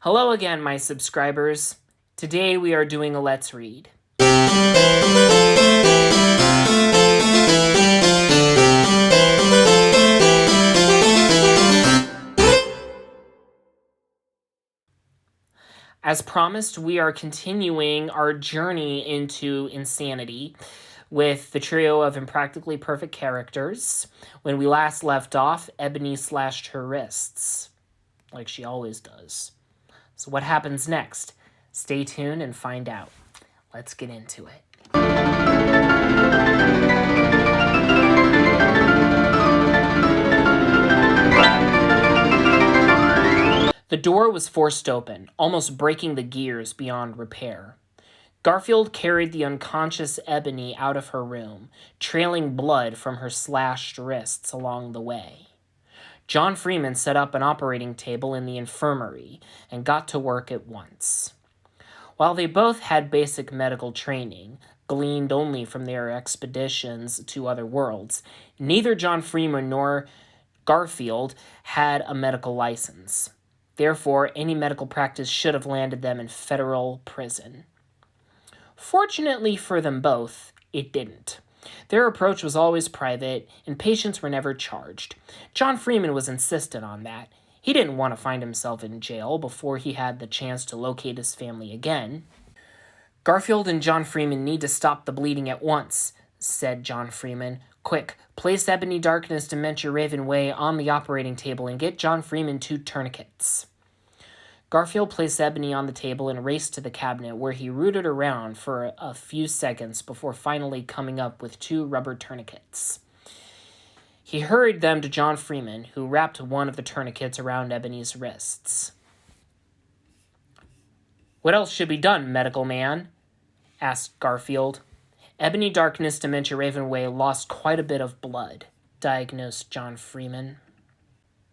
Hello again, my subscribers. Today we are doing a Let's Read. As promised, we are continuing our journey into insanity with the trio of impractically perfect characters. When we last left off, Ebony slashed her wrists, like she always does. So what happens next? Stay tuned and find out. Let's get into it. The door was forced open, almost breaking the gears beyond repair. Garfield carried the unconscious Ebony out of her room, trailing blood from her slashed wrists along the way. John Freeman set up an operating table in the infirmary and got to work at once. While they both had basic medical training, gleaned only from their expeditions to other worlds, neither John Freeman nor Garfield had a medical license. Therefore, any medical practice should have landed them in federal prison. Fortunately for them both, it didn't. Their approach was always private, and patients were never charged. John Freeman was insistent on that. He didn't want to find himself in jail before he had the chance to locate his family again. Garfield and John Freeman need to stop the bleeding at once, said John Freeman. Quick, place Ebony Darkness Dementia Ravenway on the operating table and get John Freeman 2 tourniquets. Garfield placed Ebony on the table and raced to the cabinet, where he rooted around for a few seconds before finally coming up with 2 rubber tourniquets. He hurried them to John Freeman, who wrapped one of the tourniquets around Ebony's wrists. "What else should be done, medical man?" asked Garfield. "Ebony Darkness Dementia Ravenway lost quite a bit of blood," diagnosed John Freeman.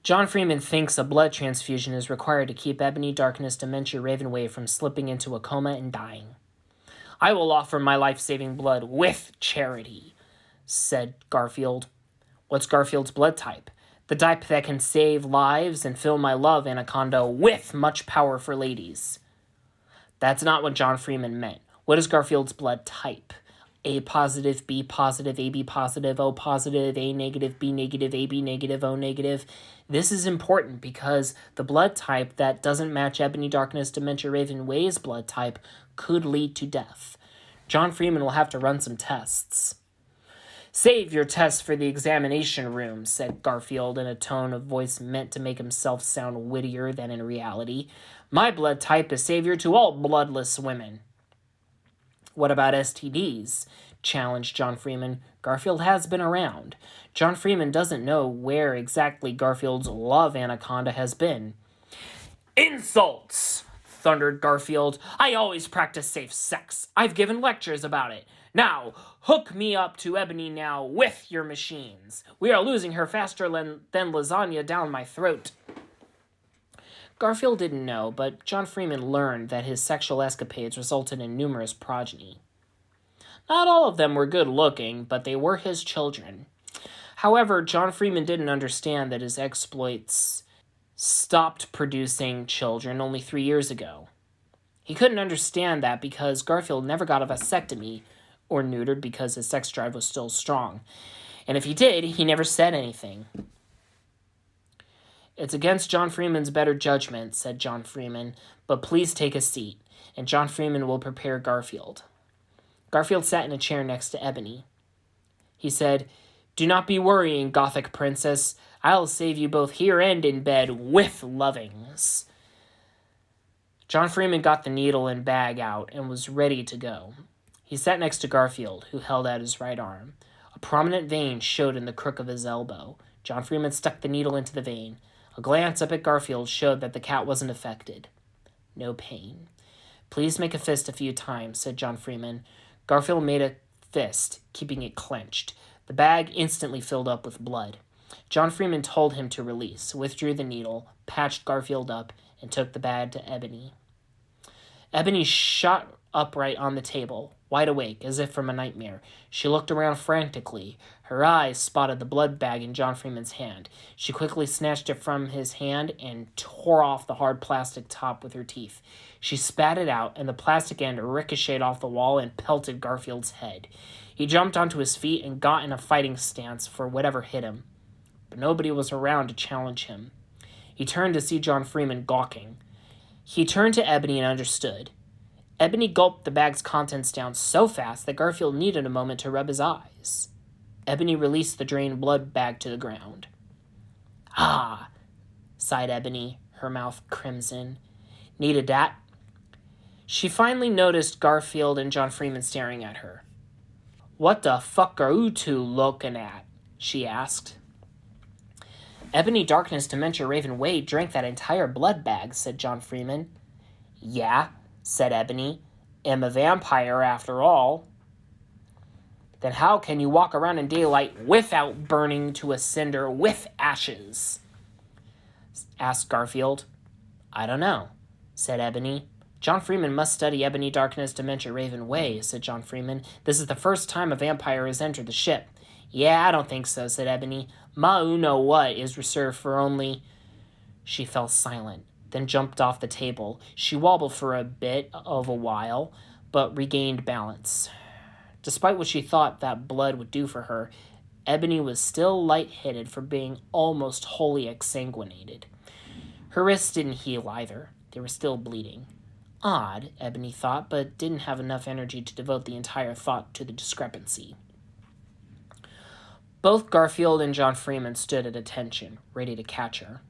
John Freeman thinks a blood transfusion is required to keep Ebony Darkness Dementia Ravenway from slipping into a coma and dying. "I will offer my life-saving blood with charity," said Garfield. "What's Garfield's blood type?" "The type that can save lives and fill my love anaconda with much power for ladies." That's not what John Freeman meant. What is Garfield's blood type? A positive, B positive, AB positive, O positive, A negative, B negative, AB negative, O negative. This is important because the blood type that doesn't match Ebony Darkness Dementia Ravenway's blood type could lead to death. John Freeman will have to run some tests. "Save your tests for the examination room," said Garfield in a tone of voice meant to make himself sound wittier than in reality. "My blood type is savior to all bloodless women." "What about STDs?" challenged John Freeman. "Garfield has been around. John Freeman doesn't know where exactly Garfield's love anaconda has been." "Insults!" thundered Garfield. "I always practice safe sex. I've given lectures about it. Now, hook me up to Ebony now with your machines. We are losing her faster than lasagna down my throat." Garfield didn't know, but John Freeman learned that his sexual escapades resulted in numerous progeny. Not all of them were good-looking, but they were his children. However, John Freeman didn't understand that his exploits stopped producing children only 3 years ago. He couldn't understand that because Garfield never got a vasectomy or neutered because his sex drive was still strong. And if he did, he never said anything. "It's against John Freeman's better judgment," said John Freeman, "but please take a seat, and John Freeman will prepare Garfield." Garfield sat in a chair next to Ebony. He said, "Do not be worrying, Gothic princess. I'll save you both here and in bed with lovings." John Freeman got the needle and bag out and was ready to go. He sat next to Garfield, who held out his right arm. A prominent vein showed in the crook of his elbow. John Freeman stuck the needle into the vein. A glance up at Garfield showed that the cat wasn't affected. No pain. "Please make a fist a few times," said John Freeman. Garfield made a fist, keeping it clenched. The bag instantly filled up with blood. John Freeman told him to release, withdrew the needle, patched Garfield up, and took the bag to Ebony. Ebony shot upright on the table, wide awake, as if from a nightmare. She looked around frantically. Her eyes spotted the blood bag in John Freeman's hand. She quickly snatched it from his hand and tore off the hard plastic top with her teeth. She spat it out, and the plastic end ricocheted off the wall and pelted Garfield's head. He jumped onto his feet and got in a fighting stance for whatever hit him. But nobody was around to challenge him. He turned to see John Freeman gawking. He turned to Ebony and understood. Ebony gulped the bag's contents down so fast that Garfield needed a moment to rub his eyes. Ebony released the drained blood bag to the ground. "Ah," sighed Ebony, her mouth crimson. "Needed that?" She finally noticed Garfield and John Freeman staring at her. "What the fuck are you two looking at?" she asked. "Ebony Darkness Dementia Raven Wade drank that entire blood bag," said John Freeman. "Yeah," said Ebony. "Am a vampire after all." "Then how can you walk around in daylight without burning to a cinder with ashes?" asked Garfield. "I don't know," said Ebony. "John Freeman must study Ebony Darkness Dementia Raven Way," said John Freeman. "This is the first time a vampire has entered the ship." "Yeah, I don't think so," said Ebony. "Ma know what is reserved for only—" She fell silent, then jumped off the table. She wobbled for a bit of a while, but regained balance. Despite what she thought that blood would do for her, Ebony was still lightheaded for being almost wholly exsanguinated. Her wrists didn't heal either. They were still bleeding. Odd, Ebony thought, but didn't have enough energy to devote the entire thought to the discrepancy. Both Garfield and John Freeman stood at attention, ready to catch her.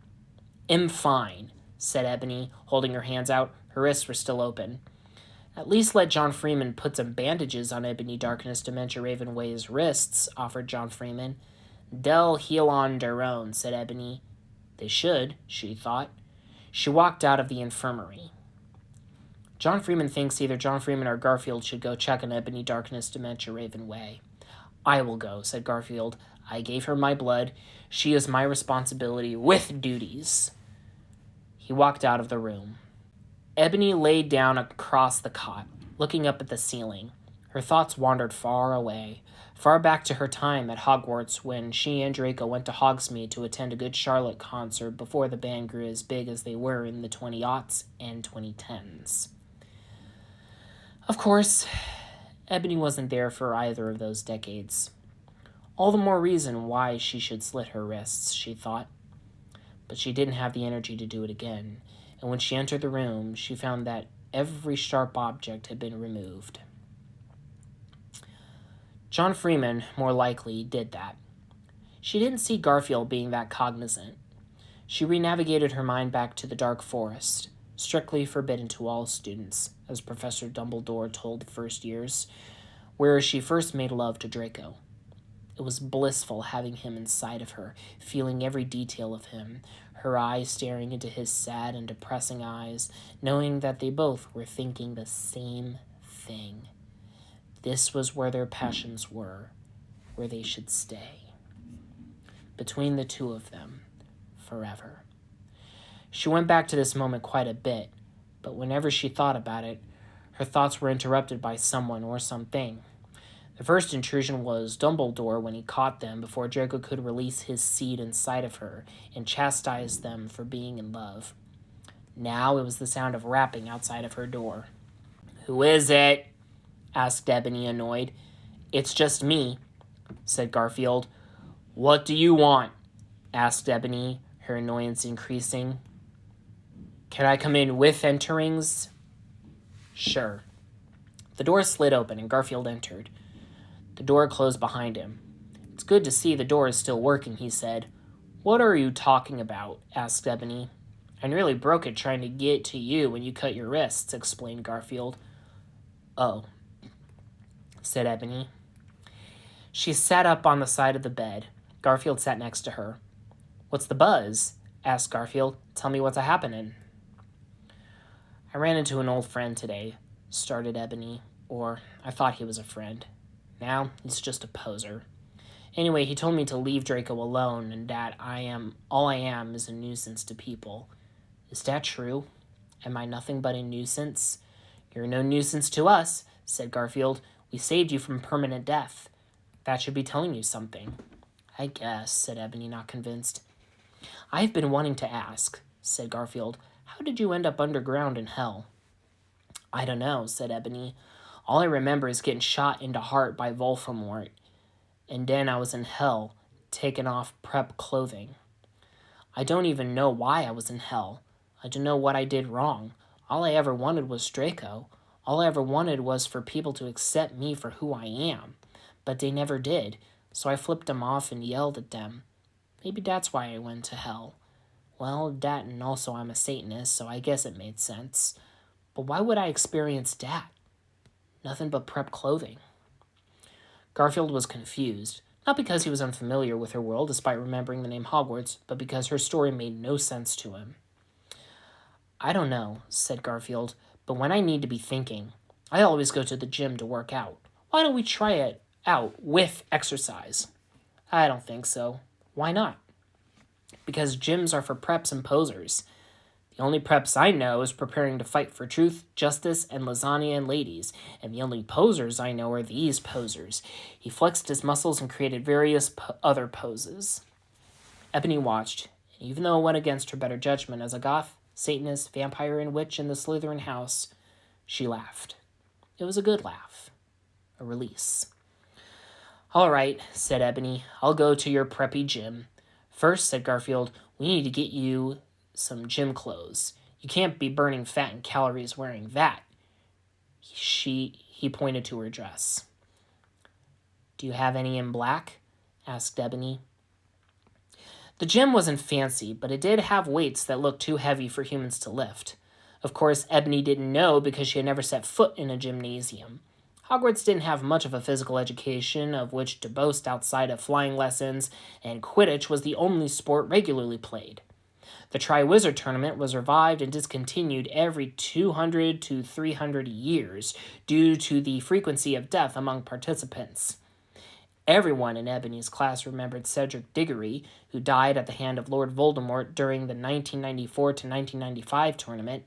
"I'm fine," said Ebony, holding her hands out. Her wrists were still open. "At least let John Freeman put some bandages on Ebony Darkness Dementia Raven Way's wrists," offered John Freeman. "They'll heal on their own," said Ebony. They should, she thought. She walked out of the infirmary. John Freeman thinks either John Freeman or Garfield should go check on Ebony Darkness Dementia Raven Way. "I will go," said Garfield. "I gave her my blood. She is my responsibility with duties." He walked out of the room. Ebony laid down across the cot, looking up at the ceiling. Her thoughts wandered far away, far back to her time at Hogwarts when she and Draco went to Hogsmeade to attend a Good Charlotte concert before the band grew as big as they were in the 20-aughts and 2010s. Of course, Ebony wasn't there for either of those decades. All the more reason why she should slit her wrists, she thought. But she didn't have the energy to do it again, and when she entered the room, she found that every sharp object had been removed. John Freeman, more likely, did that. She didn't see Garfield being that cognizant. She renavigated her mind back to the dark forest, strictly forbidden to all students, as Professor Dumbledore told the first years, where she first made love to Draco. It was blissful having him inside of her, feeling every detail of him, her eyes staring into his sad and depressing eyes, knowing that they both were thinking the same thing. This was where their passions were, where they should stay. Between the two of them, forever. She went back to this moment quite a bit, but whenever she thought about it, her thoughts were interrupted by someone or something. The first intrusion was Dumbledore when he caught them before Draco could release his seed inside of her and chastise them for being in love. Now it was the sound of rapping outside of her door. "Who is it?" asked Ebony, annoyed. "It's just me," said Garfield. "What do you want?" asked Ebony, her annoyance increasing. "Can I come in with enterings?" "Sure." The door slid open and Garfield entered. The door closed behind him. "It's good to see the door is still working," he said. "What are you talking about?" asked Ebony. "I nearly broke it trying to get to you when you cut your wrists," explained Garfield. "Oh," said Ebony. She sat up on the side of the bed. Garfield sat next to her. "What's the buzz?" asked Garfield. "Tell me what's a-happening." "I ran into an old friend today," started Ebony. "Or I thought he was a friend. Now he's just a poser. Anyway, he told me to leave Draco alone and that all I am is a nuisance to people. Is that true? Am I nothing but a nuisance?" "You're no nuisance to us," said Garfield. We saved you from permanent death. That should be telling you something." "I guess," said Ebony, not convinced. "I've been wanting to ask," said Garfield. "How did you end up underground in hell?" "I don't know," said Ebony. "All I remember is getting shot in the heart by Voldemort. And then I was in hell, taking off prep clothing. I don't even know why I was in hell. I don't know what I did wrong. All I ever wanted was Draco. All I ever wanted was for people to accept me for who I am. But they never did, so I flipped them off and yelled at them. Maybe that's why I went to hell. Well, that and also I'm a Satanist, so I guess it made sense. But why would I experience that? Nothing but prep clothing." Garfield was confused, not because he was unfamiliar with her world despite remembering the name Hogwarts, but because her story made no sense to him. "I don't know," said Garfield, "but when I need to be thinking, I always go to the gym to work out. Why don't we try it out with exercise?" "I don't think so." "Why not?" "Because gyms are for preps and posers. The only preps I know is preparing to fight for truth, justice, and lasagna and ladies, and the only posers I know are these posers." He flexed his muscles and created various other poses. Ebony watched, and even though it went against her better judgment as a goth, Satanist, vampire, and witch in the Slytherin house, she laughed. It was a good laugh. A release. "All right," said Ebony. "I'll go to your preppy gym." "First," said Garfield, "we need to get you some gym clothes. You can't be burning fat and calories wearing that." He pointed to her dress. "Do you have any in black?" asked Ebony. The gym wasn't fancy, but it did have weights that looked too heavy for humans to lift. Of course, Ebony didn't know because she had never set foot in a gymnasium. Hogwarts didn't have much of a physical education of which to boast outside of flying lessons, and Quidditch was the only sport regularly played. The Triwizard Tournament was revived and discontinued every 200 to 300 years due to the frequency of death among participants. Everyone in Ebony's class remembered Cedric Diggory, who died at the hand of Lord Voldemort during the 1994 to 1995 tournament.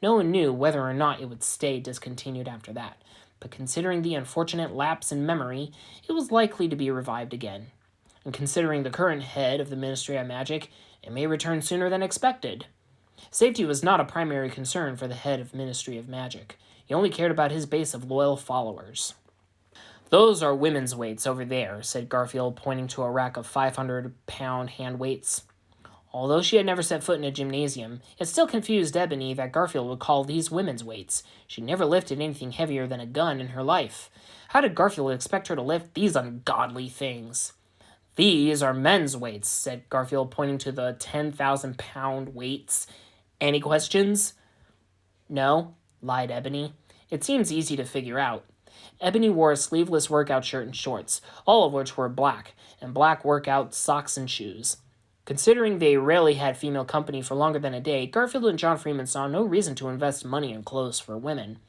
No one knew whether or not it would stay discontinued after that, but considering the unfortunate lapse in memory, it was likely to be revived again. And considering the current head of the Ministry of Magic, it may return sooner than expected. Safety was not a primary concern for the head of Ministry of Magic. He only cared about his base of loyal followers. "Those are women's weights over there," said Garfield, pointing to a rack of 500-pound hand weights. Although she had never set foot in a gymnasium, it still confused Ebony that Garfield would call these women's weights. She never lifted anything heavier than a gun in her life. How did Garfield expect her to lift these ungodly things? "These are men's weights," said Garfield, pointing to the 10,000-pound weights. "Any questions?" "No," lied Ebony. "It seems easy to figure out." Ebony wore a sleeveless workout shirt and shorts, all of which were black, and black workout socks and shoes. Considering they rarely had female company for longer than a day, Garfield and John Freeman saw no reason to invest money in clothes for women.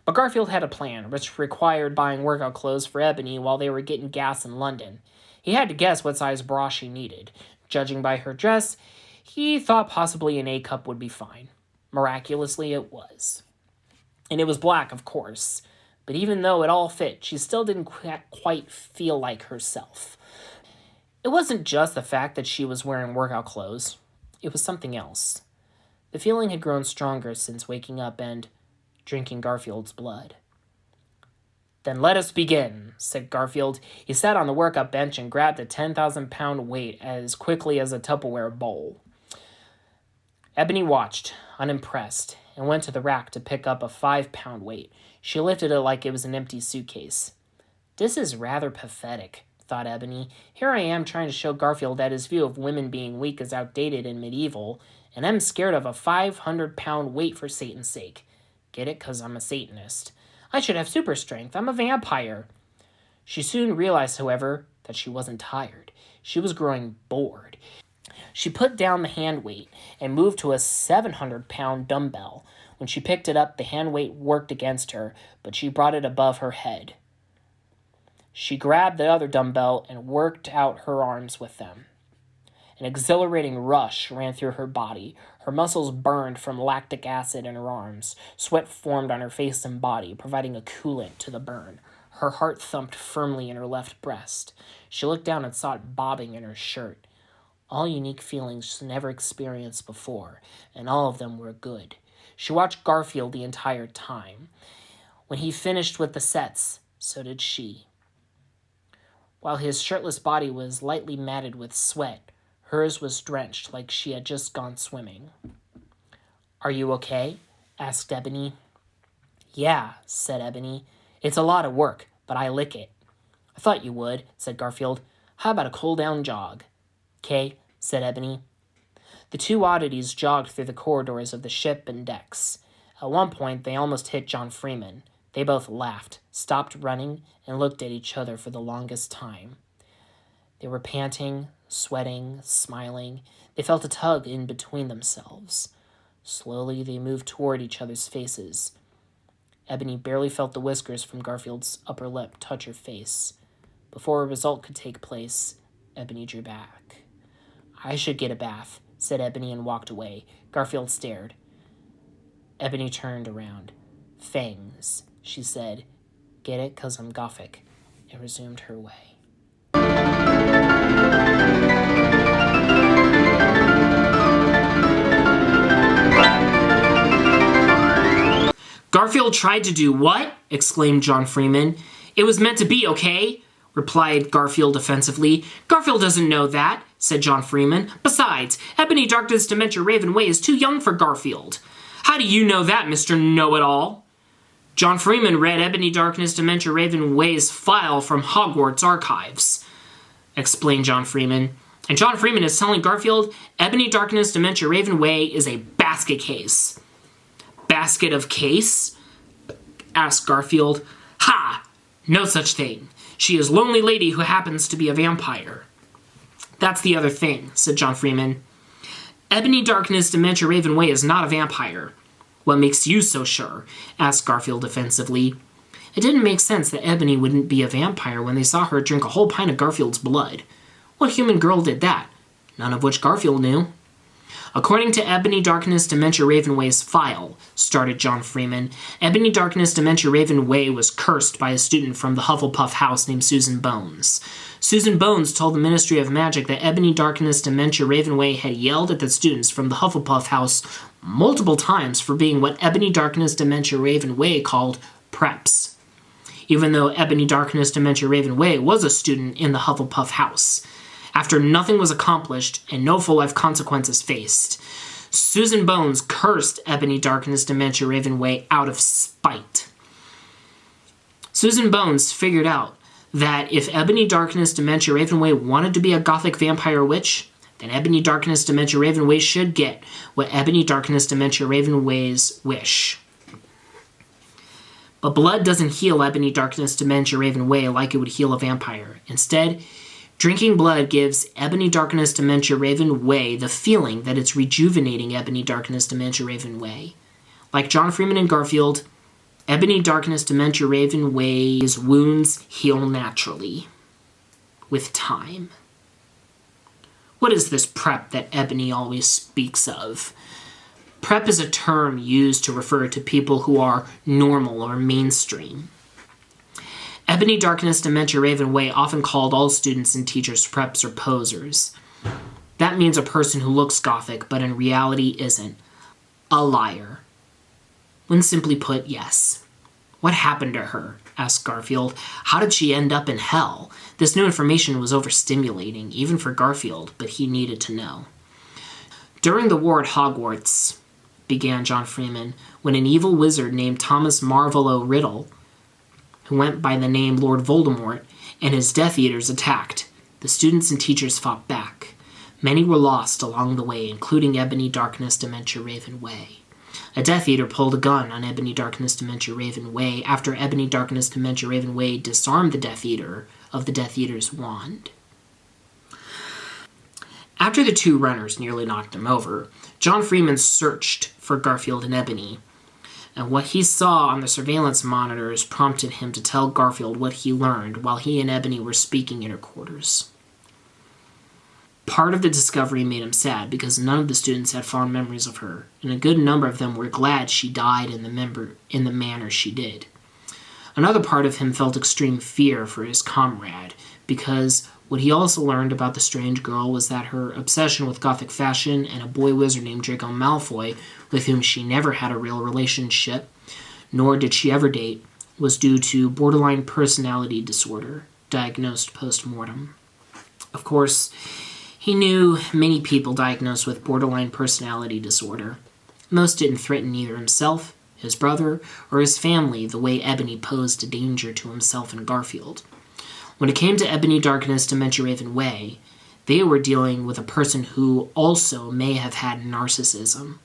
But Garfield had a plan, which required buying workout clothes for Ebony while they were getting gas in London. He had to guess what size bra she needed. Judging by her dress, he thought possibly an A-cup would be fine. Miraculously, it was. And it was black, of course. But even though it all fit, she still didn't quite feel like herself. It wasn't just the fact that she was wearing workout clothes. It was something else. The feeling had grown stronger since waking up and drinking Garfield's blood. "Then let us begin," said Garfield. He sat on the workout bench and grabbed a 10,000-pound weight as quickly as a Tupperware bowl. Ebony watched, unimpressed, and went to the rack to pick up a 5-pound weight. She lifted it like it was an empty suitcase. "This is rather pathetic," thought Ebony. "Here I am trying to show Garfield that his view of women being weak is outdated and medieval, and I'm scared of a 500-pound weight for Satan's sake. Get it? 'Cause I'm a Satanist. I should have super strength. I'm a vampire." She soon realized, however, that she wasn't tired. She was growing bored. She put down the hand weight and moved to a 700-pound dumbbell. When she picked it up, the hand weight worked against her, but she brought it above her head. She grabbed the other dumbbell and worked out her arms with them. An exhilarating rush ran through her body. Her muscles burned from lactic acid in her arms. Sweat formed on her face and body, providing a coolant to the burn. Her heart thumped firmly in her left breast. She looked down and saw it bobbing in her shirt. All unique feelings never experienced before, and all of them were good. She watched Garfield the entire time. When he finished with the sets, so did she. While his shirtless body was lightly matted with sweat, hers was drenched like she had just gone swimming. "Are you okay?" asked Ebony. "Yeah," said Ebony. "It's a lot of work, but I lick it." "I thought you would," said Garfield. "How about a cool-down jog?" "'Kay," said Ebony. The two oddities jogged through the corridors of the ship and decks. At one point, they almost hit John Freeman. They both laughed, stopped running, and looked at each other for the longest time. They were panting, sweating, smiling. They felt a tug in between themselves. Slowly, they moved toward each other's faces. Ebony barely felt the whiskers from Garfield's upper lip touch her face. Before a result could take place, Ebony drew back. "I should get a bath," said Ebony and walked away. Garfield stared. Ebony turned around. "Fangs," she said. "Get it? 'Cause I'm Gothic," and resumed her way. "Garfield tried to do what?" exclaimed John Freeman. "It was meant to be, okay?" replied Garfield offensively. "Garfield doesn't know that," said John Freeman. "Besides, Ebony Darkness Dementia Raven Way is too young for Garfield." "How do you know that, Mr. Know-It-All?" John Freeman read Ebony Darkness Dementia Raven Way's file from Hogwarts archives, explained John Freeman. And John Freeman is telling Garfield Ebony Darkness Dementia Raven Way is a basket case. "Basket of case?" asked Garfield. "Ha! No such thing. She is lonely lady who happens to be a vampire." "That's the other thing," said John Freeman. "Ebony Darkness Dementia Raven Way is not a vampire." "What makes you so sure?" asked Garfield defensively. It didn't make sense that Ebony wouldn't be a vampire when they saw her drink a whole pint of Garfield's blood. What human girl did that? None of which Garfield knew. "According to Ebony Darkness Dementia Raven Way's file," started John Freeman, "Ebony Darkness Dementia Raven Way was cursed by a student from the Hufflepuff house named Susan Bones. Susan Bones told the Ministry of Magic that Ebony Darkness Dementia Raven Way had yelled at the students from the Hufflepuff house multiple times for being what Ebony Darkness Dementia Raven Way called preps. Even though Ebony Darkness Dementia Raven Way was a student in the Hufflepuff house. After nothing was accomplished and no full-life consequences faced, Susan Bones cursed Ebony Darkness Dementia Raven Way out of spite. Susan Bones figured out that if Ebony Darkness Dementia Raven Way wanted to be a Gothic vampire witch, then Ebony Darkness Dementia Raven Way should get what Ebony Darkness Dementia Raven Way's wish. But blood doesn't heal Ebony Darkness Dementia Raven Way like it would heal a vampire. Instead, drinking blood gives Ebony Darkness Dementia Raven Way the feeling that it's rejuvenating Ebony Darkness Dementia Raven Way. Like John Freeman and Garfield, Ebony Darkness Dementia Raven Way's wounds heal naturally. With time. What is this prep that Ebony always speaks of? Prep is a term used to refer to people who are normal or mainstream. Ebony Darkness Dementia Raven Way often called all students and teachers preps or posers. That means a person who looks Gothic but in reality isn't. A liar. When simply put, yes. "What happened to her?" asked Garfield. "How did she end up in hell?" This new information was overstimulating, even for Garfield, but he needed to know. "During the war at Hogwarts," began John Freeman, "when an evil wizard named Thomas Marvolo Riddle, who went by the name Lord Voldemort, and his Death Eaters attacked. The students and teachers fought back. Many were lost along the way, including Ebony Darkness Dementia Raven Way. A Death Eater pulled a gun on Ebony Darkness Dementia Raven Way after Ebony Darkness Dementia Raven Way disarmed the Death Eater of the Death Eater's wand. After the two runners nearly knocked him over, John Freeman searched for Garfield and Ebony, and what he saw on the surveillance monitors prompted him to tell Garfield what he learned while he and Ebony were speaking in her quarters. Part of the discovery made him sad because none of the students had fond memories of her, and a good number of them were glad she died in the manner she did. Another part of him felt extreme fear for his comrade, because what he also learned about the strange girl was that her obsession with Gothic fashion and a boy wizard named Draco Malfoy, with whom she never had a real relationship, nor did she ever date, was due to borderline personality disorder, diagnosed post-mortem. Of course, he knew many people diagnosed with borderline personality disorder. Most didn't threaten either himself, his brother, or his family the way Ebony posed a danger to himself and Garfield. When it came to Ebony, Darkness, Dementia Raven Way, they were dealing with a person who also may have had narcissism,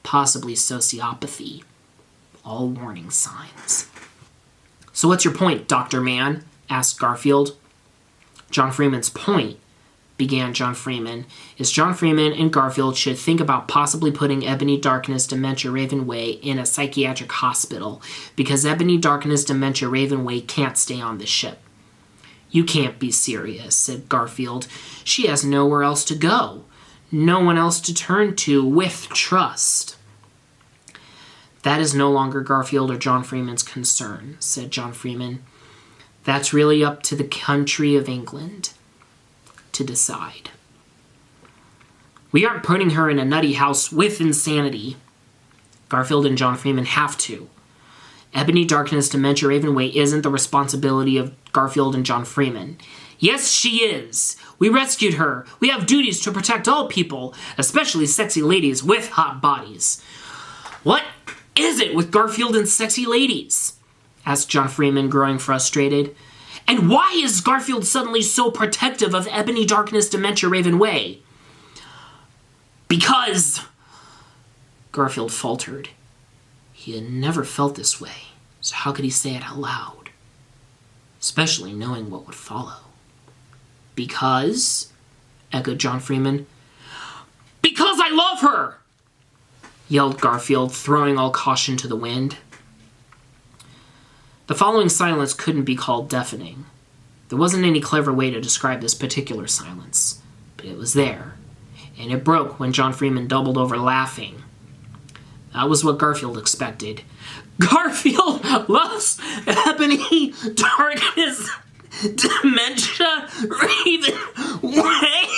possibly sociopathy. All warning signs. "So what's your point, Dr. Mann?" asked Garfield. "John Freeman's point," began John Freeman, "is John Freeman and Garfield should think about possibly putting Ebony, Darkness, Dementia Raven Way in a psychiatric hospital, because Ebony, Darkness, Dementia Raven Way can't stay on the ship." "You can't be serious," said Garfield. "She has nowhere else to go. No one else to turn to with trust." "That is no longer Garfield or John Freeman's concern," said John Freeman. "That's really up to the country of England to decide. We aren't putting her in a nutty house with insanity. Garfield and John Freeman have to. Ebony, Darkness, Dementia Raven Way isn't the responsibility of Garfield and John Freeman." "Yes, she is. We rescued her. We have duties to protect all people, especially sexy ladies with hot bodies." "What is it with Garfield and sexy ladies?" asked John Freeman, growing frustrated. "And why is Garfield suddenly so protective of Ebony, Darkness, Dementia Raven Way?" "Because..." Garfield faltered. He had never felt this way, so how could he say it out loud? Especially knowing what would follow. "Because..." echoed John Freeman. "Because I love her!" yelled Garfield, throwing all caution to the wind. The following silence couldn't be called deafening. There wasn't any clever way to describe this particular silence, but it was there, and it broke when John Freeman doubled over laughing. That was what Garfield expected. "Garfield loves Ebony, Darkness, Dementia Raven Way!"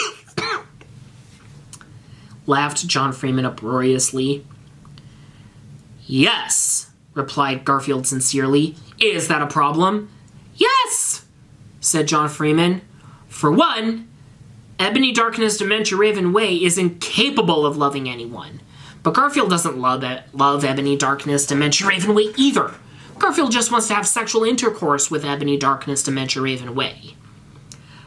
laughed John Freeman uproariously. "Yes," replied Garfield sincerely. "Is that a problem?" "Yes," said John Freeman. "For one, Ebony, Darkness, Dementia Raven Way is incapable of loving anyone. But Garfield doesn't love Ebony, Darkness, Dementia Raven Way either. Garfield just wants to have sexual intercourse with Ebony, Darkness, Dementia Raven Way."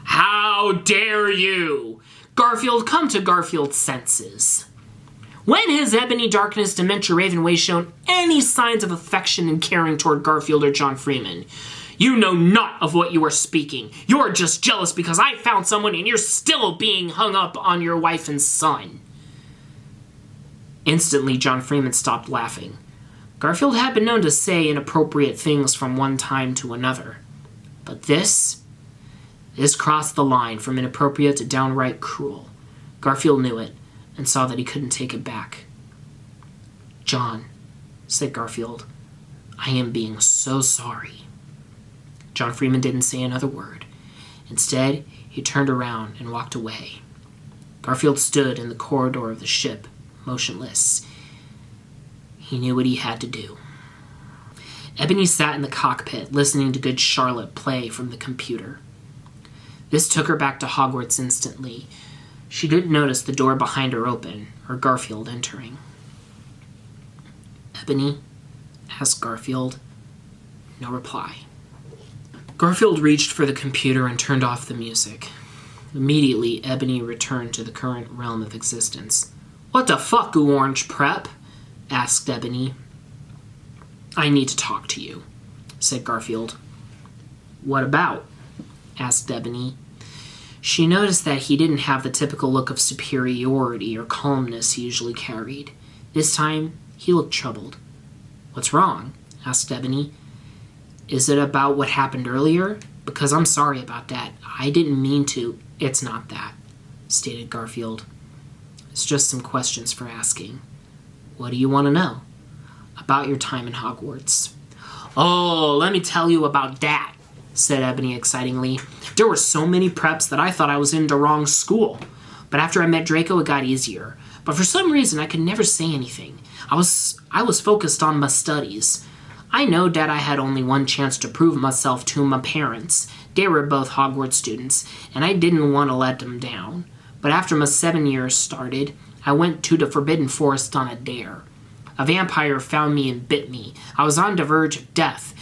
"How dare you!" Garfield, come to Garfield's senses. When has Ebony, Darkness, Dementia Raven Way shown any signs of affection and caring toward Garfield or John Freeman? "You know not of what you are speaking. You're just jealous because I found someone and you're still being hung up on your wife and son." Instantly, John Freeman stopped laughing. Garfield had been known to say inappropriate things from one time to another. But this crossed the line from inappropriate to downright cruel. Garfield knew it, and saw that he couldn't take it back. "John," said Garfield, "I am being so sorry." John Freeman didn't say another word. Instead, he turned around and walked away. Garfield stood in the corridor of the ship, motionless. He knew what he had to do. Ebony sat in the cockpit, listening to Good Charlotte play from the computer. This took her back to Hogwarts instantly. She didn't notice the door behind her open, or Garfield entering. "Ebony?" asked Garfield. No reply. Garfield reached for the computer and turned off the music. Immediately, Ebony returned to the current realm of existence. "What the fuck, Orange Prep?" asked Ebony. "I need to talk to you," said Garfield. "What about?" asked Ebony. She noticed that he didn't have the typical look of superiority or calmness he usually carried. This time, he looked troubled. "What's wrong?" asked Ebony. "Is it about what happened earlier? Because I'm sorry about that. I didn't mean to." "It's not that," stated Garfield. "It's just some questions for asking. What do you want to know?" "About your time in Hogwarts." "Oh, let me tell you about that," said Ebony excitingly. "There were so many preps that I thought I was in the wrong school. But after I met Draco, it got easier. But for some reason, I could never say anything. I was focused on my studies. I know that I had only one chance to prove myself to my parents. They were both Hogwarts students, and I didn't want to let them down. But after my 7 years started, I went to the Forbidden Forest on a dare. A vampire found me and bit me. I was on the verge of death,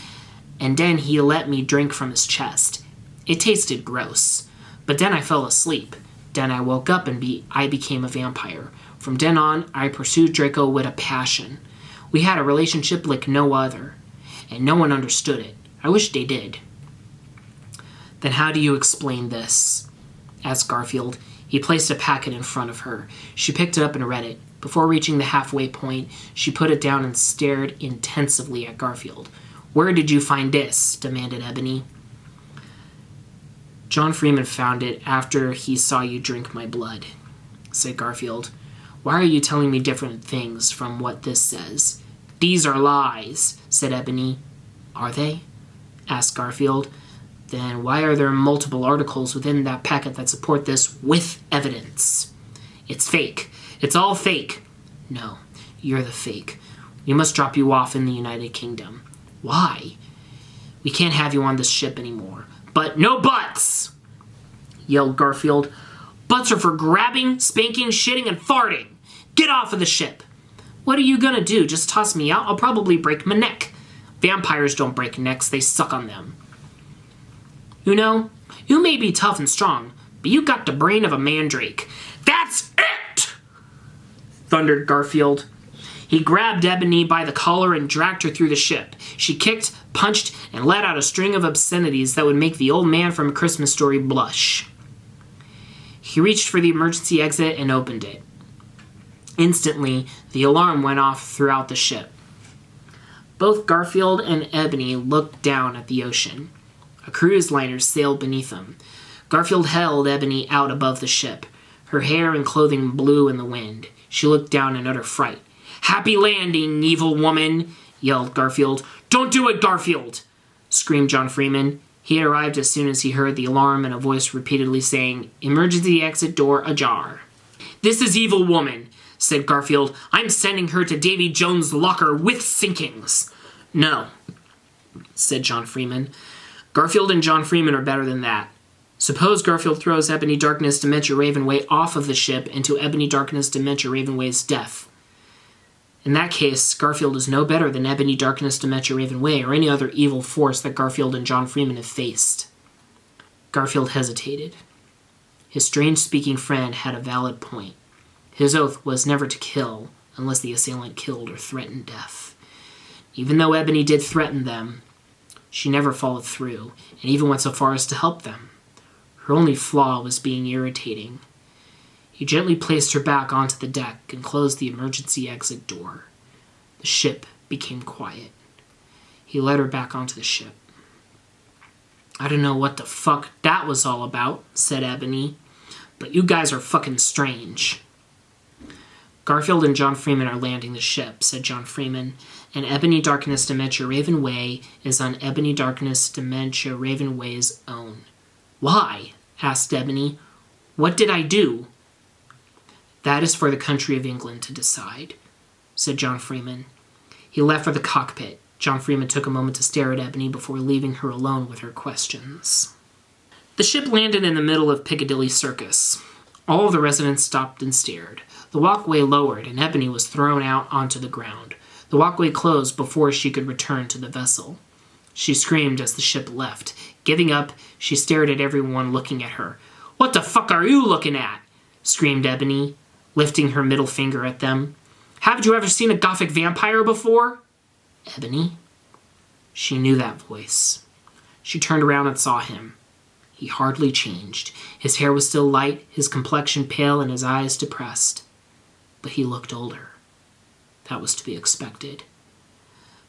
and then he let me drink from his chest. It tasted gross. But then I fell asleep. Then I woke up and I became a vampire. From then on, I pursued Draco with a passion. We had a relationship like no other, and no one understood it. I wish they did." "Then how do you explain this?" asked Garfield. He placed a packet in front of her. She picked it up and read it. Before reaching the halfway point, she put it down and stared intensively at Garfield. "Where did you find this?" demanded Ebony. "John Freeman found it after he saw you drink my blood," said Garfield. "Why are you telling me different things from what this says?" "These are lies," said Ebony. "Are they?" asked Garfield. "Then why are there multiple articles within that packet that support this with evidence?" "It's fake. It's all fake." "No, you're the fake. We must drop you off in the United Kingdom." "Why?" "We can't have you on this ship anymore." "But no buts!" yelled Garfield. "Butts are for grabbing, spanking, shitting, and farting. Get off of the ship." "What are you gonna do? Just toss me out? I'll probably break my neck." "Vampires don't break necks, they suck on them." "You know, you may be tough and strong, but you got the brain of a mandrake." "That's it!" thundered Garfield. He grabbed Ebony by the collar and dragged her through the ship. She kicked, punched, and let out a string of obscenities that would make the old man from A Christmas Story blush. He reached for the emergency exit and opened it. Instantly, the alarm went off throughout the ship. Both Garfield and Ebony looked down at the ocean. A cruise liner sailed beneath them. Garfield held Ebony out above the ship. Her hair and clothing blew in the wind. She looked down in utter fright. "Happy landing, evil woman!" yelled Garfield. "Don't do it, Garfield!" screamed John Freeman. He had arrived as soon as he heard the alarm and a voice repeatedly saying, "Emergency exit door ajar." "This is evil woman," said Garfield. "I'm sending her to Davy Jones' locker with sinkings." "No," said John Freeman. "Garfield and John Freeman are better than that. Suppose Garfield throws Ebony Darkness Dementia Ravenway off of the ship into Ebony Darkness Dementia Ravenway's death. In that case, Garfield is no better than Ebony Darkness Dementia Ravenway or any other evil force that Garfield and John Freeman have faced." Garfield hesitated. His strange-speaking friend had a valid point. His oath was never to kill unless the assailant killed or threatened death. Even though Ebony did threaten them, she never followed through, and even went so far as to help them. Her only flaw was being irritating. He gently placed her back onto the deck and closed the emergency exit door. The ship became quiet. He led her back onto the ship. "I don't know what the fuck that was all about," said Ebony, "but you guys are fucking strange." "Garfield and John Freeman are landing the ship," said John Freeman, "and Ebony Darkness Dementia Ravenway is on Ebony Darkness Dementia Ravenway's own." "Why?" asked Ebony. "What did I do?" "That is for the country of England to decide," said John Freeman. He left for the cockpit. John Freeman took a moment to stare at Ebony before leaving her alone with her questions. The ship landed in the middle of Piccadilly Circus. All of the residents stopped and stared. The walkway lowered, and Ebony was thrown out onto the ground. The walkway closed before she could return to the vessel. She screamed as the ship left. Giving up, she stared at everyone looking at her. "What the fuck are you looking at?" screamed Ebony, lifting her middle finger at them. "Haven't you ever seen a gothic vampire before?" "Ebony?" She knew that voice. She turned around and saw him. He hardly changed. His hair was still light, his complexion pale, and his eyes depressed. But he looked older. That was to be expected.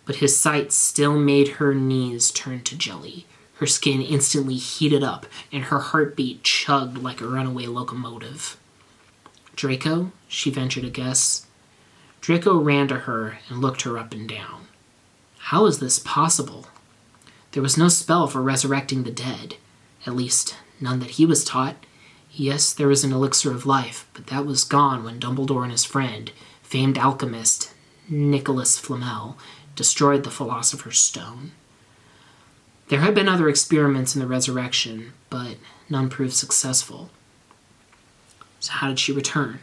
But his sight still made her knees turn to jelly. Her skin instantly heated up, and her heartbeat chugged like a runaway locomotive. "Draco?" she ventured a guess. Draco ran to her and looked her up and down. How is this possible? There was no spell for resurrecting the dead. At least, none that he was taught. Yes, there was an elixir of life, but that was gone when Dumbledore and his friend, famed alchemist Nicholas Flamel, destroyed the Philosopher's Stone. There had been other experiments in the resurrection, but none proved successful. So how did she return?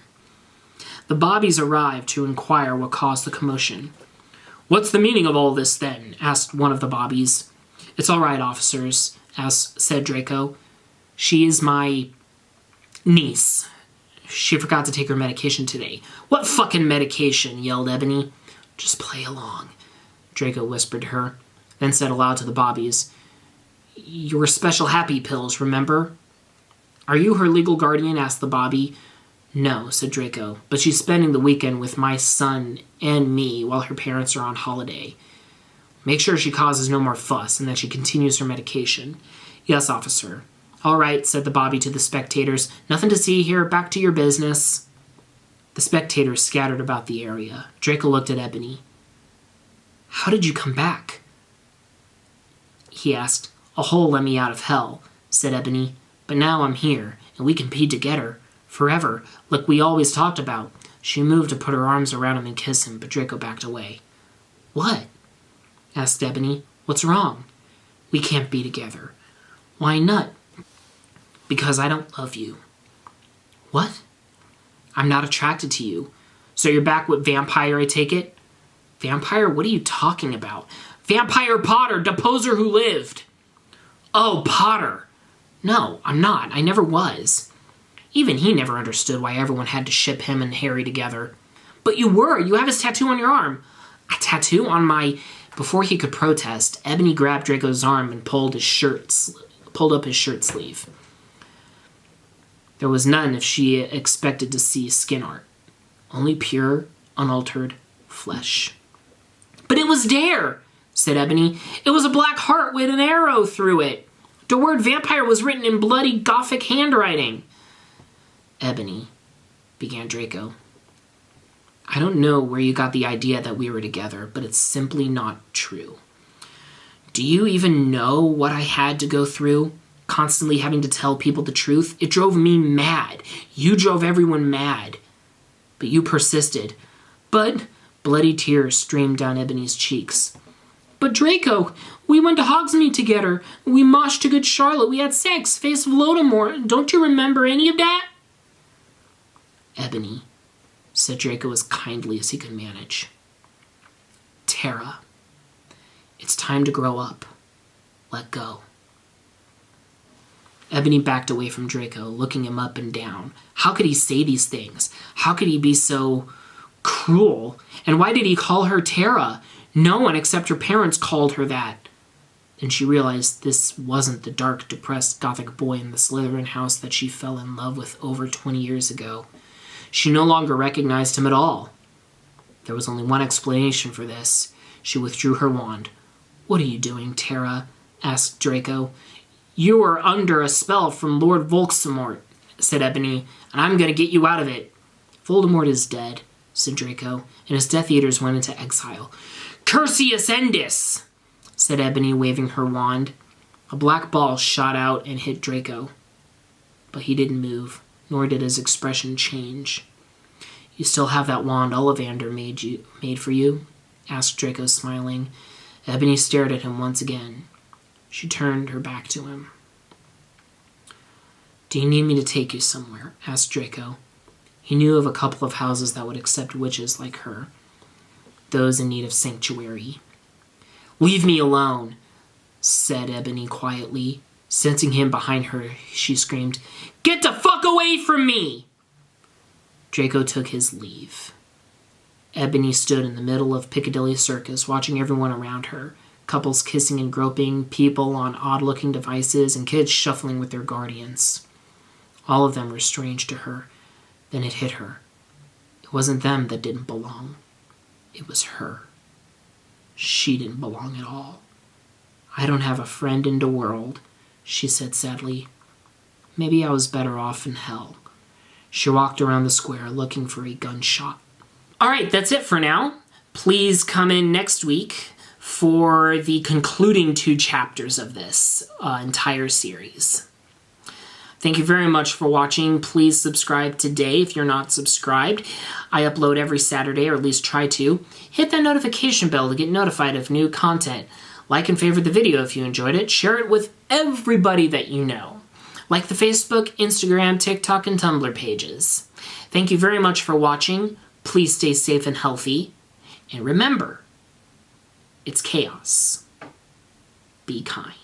The Bobbies arrived to inquire what caused the commotion. "What's the meaning of all this, then?" asked one of the Bobbies. "It's all right, officers," said Draco. "She is my niece. She forgot to take her medication today." "What fucking medication?" yelled Ebony. "Just play along," Draco whispered to her, then said aloud to the Bobbies, "Your special happy pills, remember?" "Are you her legal guardian?" asked the Bobby. "No," said Draco, "but she's spending the weekend with my son and me while her parents are on holiday. Make sure she causes no more fuss and that she continues her medication." "Yes, officer." "All right," said the Bobby to the spectators. "Nothing to see here. Back to your business." The spectators scattered about the area. Draco looked at Ebony. "How did you come back?" he asked. "A hole let me out of hell," said Ebony. "But now I'm here, and we can be together. Forever, like we always talked about." She moved to put her arms around him and kiss him, but Draco backed away. "What?" asked Ebony. "What's wrong?" "We can't be together." "Why not?" "Because I don't love you." "What?" "I'm not attracted to you." "So you're back with Vampire, I take it?" "Vampire? What are you talking about?" "Vampire Potter, deposer who lived." "Oh, Potter." "No, I'm not. I never was." Even he never understood why everyone had to ship him and Harry together. "But you were. You have his tattoo on your arm." "A tattoo on my..." Before he could protest, Ebony grabbed Draco's arm and pulled up his shirt sleeve. There was none if she expected to see skin art. Only pure, unaltered flesh. "But it was there," said Ebony. "It was a black heart with an arrow through it. The word vampire was written in bloody Gothic handwriting." "Ebony," began Draco, "I don't know where you got the idea that we were together, but it's simply not true. Do you even know what I had to go through? Constantly having to tell people the truth? It drove me mad. You drove everyone mad. But you persisted." "But..." Bloody tears streamed down Ebony's cheeks. "But Draco, we went to Hogsmeade together. We moshed to Good Charlotte. We had sex. Face of Voldemort. Don't you remember any of that?" "Ebony," said Draco as kindly as he could manage. "Tara, it's time to grow up. Let go." Ebony backed away from Draco, looking him up and down. How could he say these things? How could he be so cruel? And why did he call her Tara? No one except her parents called her that. Then she realized this wasn't the dark, depressed Gothic boy in the Slytherin house that she fell in love with over 20 years ago. She no longer recognized him at all. There was only one explanation for this. She withdrew her wand. "What are you doing, Tara?" asked Draco. "You are under a spell from Lord Voldemort," said Ebony, "and I'm going to get you out of it." "Voldemort is dead," said Draco, "and his Death Eaters went into exile." "Cursius Endis," said Ebony, waving her wand. A black ball shot out and hit Draco. But he didn't move, nor did his expression change. "You still have that wand Ollivander made for you?" asked Draco, smiling. Ebony stared at him once again. She turned her back to him. "Do you need me to take you somewhere?" asked Draco. He knew of a couple of houses that would accept witches like her, those in need of sanctuary. "Leave me alone," said Ebony quietly. Sensing him behind her, she screamed, "Get the fuck away from me!" Draco took his leave. Ebony stood in the middle of Piccadilly Circus, watching everyone around her. Couples kissing and groping, people on odd-looking devices, and kids shuffling with their guardians. All of them were strange to her. Then it hit her. It wasn't them that didn't belong. It was her. She didn't belong at all. I don't have a friend in the world, she said sadly. Maybe I was better off in hell. She walked around the square looking for a gunshot. All right, that's it for now. Please come in next week for the concluding 2 chapters of this entire series. Thank you very much for watching. Please subscribe today if you're not subscribed. I upload every Saturday, or at least try to. Hit that notification bell to get notified of new content. Like and favorite the video if you enjoyed it. Share it with everybody that you know. Like the Facebook, Instagram, TikTok, and Tumblr pages. Thank you very much for watching. Please stay safe and healthy. And remember, it's chaos. Be kind.